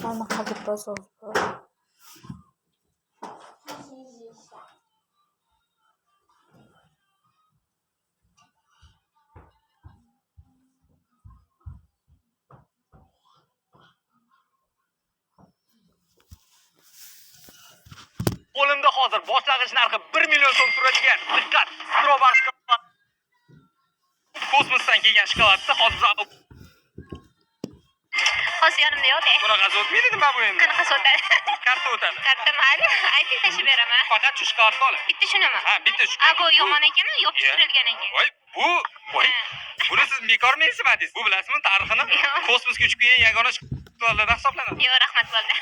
Mama hadi basol. Qo'limda hozir boshlang'ich narxi 1 million so'm turadigan. Diqqat! Strobar kosmosdan kelgan shokoladni hozir Hozir yonimda yo'q-da. bunaqasi o'tmaydi nima bu endi? Qanaqasi o'tadi? Karta o'tadi. Karta mayli, ayting tashib beraman. Faqat shu shokoladni olib. Bitta shunimi? Ha, bitta shu. A, bu yomon ekan, yopib tushirilgan ekan. Voy, voy. Buni siz bekor mensimadingiz. Bu bilasizmi tarixini? Kosmosga uchib kelgan yagona shokoladlardan hisoblanadi. Yo'q, rahmat bo'ldi.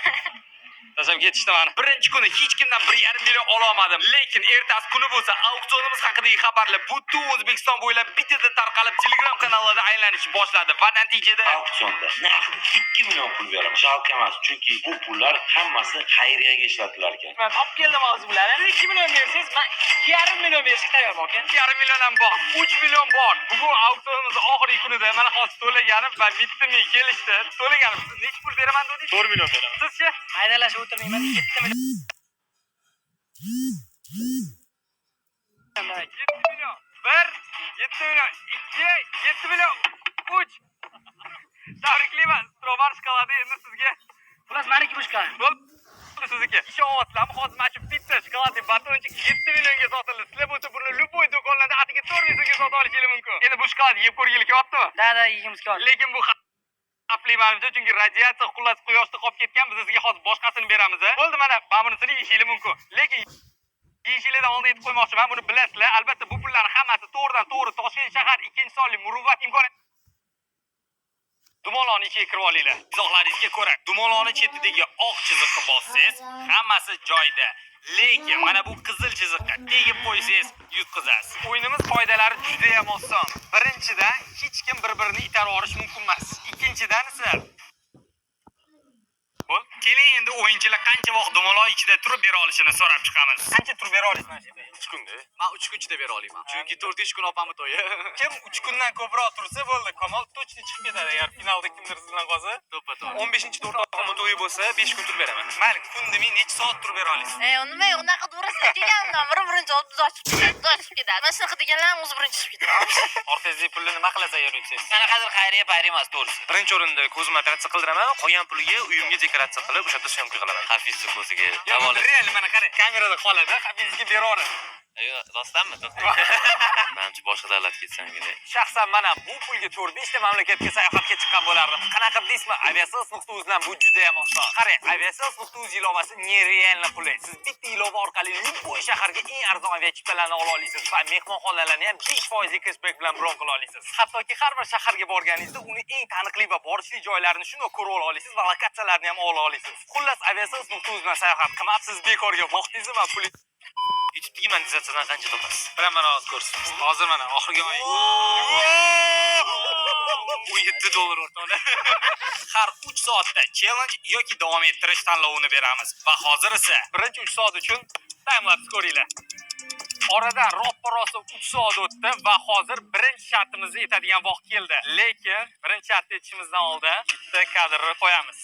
Tashlab ketishdi mani. Birinchi kuni hech kimdan 1,5 million ola olmadim. Lekin ertasi kuni bo'lsa auksionimiz haqidagi xabarlar butun O'zbekiston bo'ylab bitta tarqalib Telegram kanallarida aylanishni boshladi. Va natijada auksionda naqd 2 million pul beraman. Jalq emas, chunki bu pullar hammasi xayriyaga ishlatilar ekan. men olib keldim hozir bularni. 2 million bersangiz, men 2,5 million berishga tayyorman, aka. 2,5 million ham bor. 3 million bor. Bugun auksionimiz oxirgi kunida mana hozir to'laganim va bitta men kelishdi. To'laganim. Siz necha pul beraman dedingiz? 4 million beraman. Sizchi? Haydalashib o'tirmayman, 7 million. 7 million. 1, 7 million. 2, 7 million. 3. Tabriklayman. Strobar shokoladi endi sizga. Xullas, meniki bu shokolad. Bo'ldi sizniki. Ishonyapsizlarmi? Hozir mana shu bitta shokoladli batonchik 7 millionga sotildi. Sizlar bo'lsa buni любой do'konlarda atiga 400 ga sotib olishingiz mumkin. Endi bu shokolad yeb ko'rgili kelyaptimi? Da, yeyimiz keldi. Lekin bu xavfli manimcha, chunki radiatsiya xullas quyoshda qolib ketgan, biz sizga hozir boshqasini beramiz. Bo'ldi, mana bunisini yeyishingiz mumkin. Lekin yeyishingizdan oldin aytib qo'ymoqchiman, buni bilasizlar. Albatta bu pullarni hammasi to'g'ridan-to'g'ri Toshkent shahar 2-sonli Muruvvat imkoniyati Dumoloni ichiga kirib olinglar. Izohlaringizga ko'ra, Dumoloni chetidagi oq chiziqqa bossangiz, hammasi joyida. Lekin mana bu qizil chiziqqa tegib qo'ysangiz, yutqizasiz. O'yinimiz qoidalari juda ham oson. Birinchidan, hech kim bir-birini itarib olish mumkin emas. Ikkinchidan esa bo'l. Keling endi o'yinchilar qancha vaqt dumaloq ichida turib bera olishini so'rab chiqamiz. Qancha turib bera olasiz mana shu yerda? 3 kunda. Men 3 kun ichida bera olaman. Chunki 4-kun opamni to'yi. Kim 3 kundan ko'proq tursa bo'ldi, Kamol точно chiqib ketadi. Agar finalda kimdir sizdan qolsa, to'ppa-to'g'ri. 15-to'rt opamni to'yi bo'lsa, 5 kun turib beraman. Mayli, kunda men necha soat turib bera olasiz? Nima, unaqa to'g'risi deganimdan birinchi olib uzatib ketadi. Mana shunaqa deganlar o'zi birinchi chiqib ketadi. Orqangizga pulni nima qilasiz yuribsiz? Qanaqadir xayriya bayram emas, to'g'risi. Birinchi o'rinda ko'zimni operatsiya qildiraman, qolgan puliga uyimga dekoratsiya qilib, o'sha yerda syomka qilaman. Hafizni ko'ziga Davol. Real mana qarang, kamerada qoladi, Hafizga beraveradi. Ayo, rostdanmi? Menimcha boshqa davlatga ketsangina. Shaxsan men ham bu pulga 4-5 ta mamlakatga sayohatga chiqqan bo'lardim. Qanaqa deysizmi? Aviasiyos.uz bilan bu juda ham oson. Qarang, Aviasiyos.uz ilovasi nerealni qulay. Siz bitta ilova orqali любой shaharga eng arzon aviachiptalarni ola olasiz va mehmonxonalarni ham 5% cashback bilan bron qila olasiz. Hattoki har bir shaharga borganingizda uni eng taniqli va borishli joylarini shunday ko'rib olasiz va lokatsiyalarni ham ola olasiz. Xullas, Aviasiyos.uz bilan sayohat qilmabsiz bekorga vaqtingizni va pul YouTube'dagi monetizatsiyadan qancha topasiz? bilaman hozir ko'rsiz. Hozir mana oxirgi oy $7 o'rtada. Har 3 soatda challenge yoki davom ettirish tanlovini beramiz. Va hozir esa birinchi 3 soat uchun time-lapse ko'ringlar. Oradan roppa-rosa 3 soat o'tdi va hozir birinchi shartimizga yetadigan vaqt keldi. Lekin birinchi shartni yetishimizdan oldin bitta kadrni qo'yamiz.